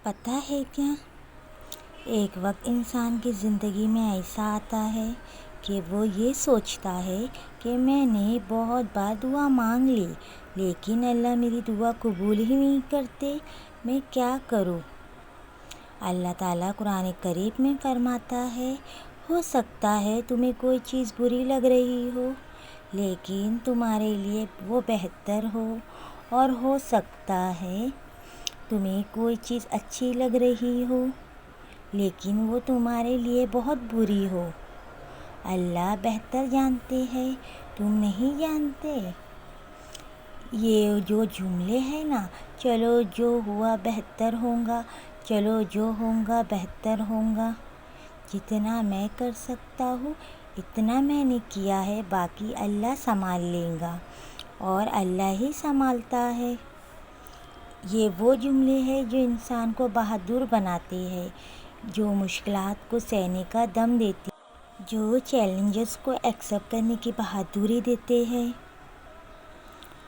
پتہ ہے کیا، ایک وقت انسان کی زندگی میں ایسا آتا ہے کہ وہ یہ سوچتا ہے کہ میں نے بہت بار دعا مانگ لی لیکن اللہ میری دعا قبول ہی نہیں کرتے، میں کیا کروں؟ اللہ تعالیٰ قرآن کریم میں فرماتا ہے، ہو سکتا ہے تمہیں کوئی چیز بری لگ رہی ہو لیکن تمہارے لیے وہ بہتر ہو، اور ہو سکتا ہے تمہیں کوئی چیز اچھی لگ رہی ہو لیکن وہ تمہارے لیے بہت بری ہو۔ اللہ بہتر جانتے ہیں، تم نہیں جانتے۔ یہ جو جملے ہیں نا، چلو جو ہوا بہتر ہوگا، چلو جو ہوگا بہتر ہوگا، جتنا میں کر سکتا ہوں اتنا میں نے کیا ہے، باقی اللہ سنبھال لے گا، اور اللہ ہی سنبھالتا ہے۔ یہ وہ جملے ہیں جو انسان کو بہادر بناتے ہیں، جو مشکلات کو سہنے کا دم دیتے ہیں، جو چیلنجز کو ایکسیپٹ کرنے کی بہادری دیتے ہیں،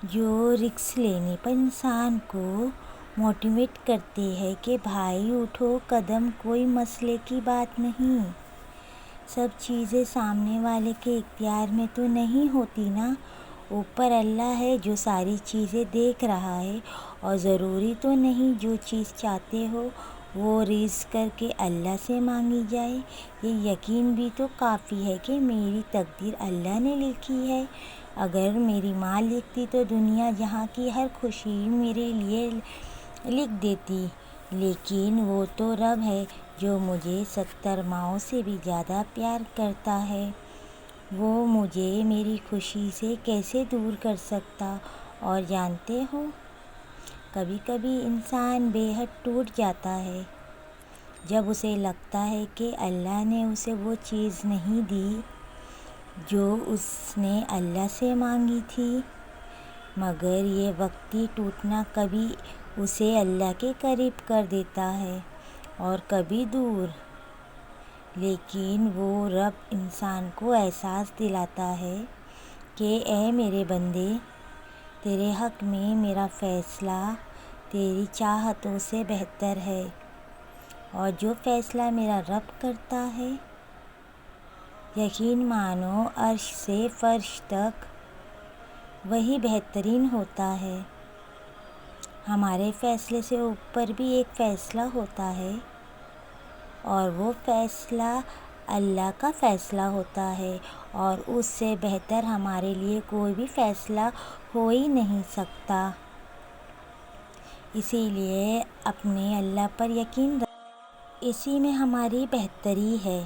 جو رسک لینے پر انسان کو موٹیویٹ کرتے ہیں کہ بھائی اٹھو قدم، کوئی مسئلے کی بات نہیں۔ سب چیزیں سامنے والے کے اختیار میں تو نہیں ہوتی نا، اوپر اللہ ہے جو ساری چیزیں دیکھ رہا ہے، اور ضروری تو نہیں جو چیز چاہتے ہو وہ رزق کر کے اللہ سے مانگی جائے۔ یہ یقین بھی تو کافی ہے کہ میری تقدیر اللہ نے لکھی ہے، اگر میری ماں لکھتی تو دنیا جہاں کی ہر خوشی میرے لیے لکھ دیتی، لیکن وہ تو رب ہے جو مجھے 70 ماؤں سے بھی زیادہ پیار کرتا ہے، وہ مجھے میری خوشی سے کیسے دور کر سکتا؟ اور جانتے ہو، کبھی کبھی انسان بے حد ٹوٹ جاتا ہے جب اسے لگتا ہے کہ اللہ نے اسے وہ چیز نہیں دی جو اس نے اللہ سے مانگی تھی، مگر یہ وقتی ٹوٹنا کبھی اسے اللہ کے قریب کر دیتا ہے اور کبھی دور، لیکن وہ رب انسان کو احساس دلاتا ہے کہ اے میرے بندے، تیرے حق میں میرا فیصلہ تیری چاہتوں سے بہتر ہے، اور جو فیصلہ میرا رب کرتا ہے، یقین مانو عرش سے فرش تک، وہی بہترین ہوتا ہے۔ ہمارے فیصلے سے اوپر بھی ایک فیصلہ ہوتا ہے، اور وہ فیصلہ اللہ کا فیصلہ ہوتا ہے، اور اس سے بہتر ہمارے لیے کوئی بھی فیصلہ ہو ہی نہیں سکتا۔ اسی لیے اپنے اللہ پر یقین رکھو، اسی میں ہماری بہتری ہے۔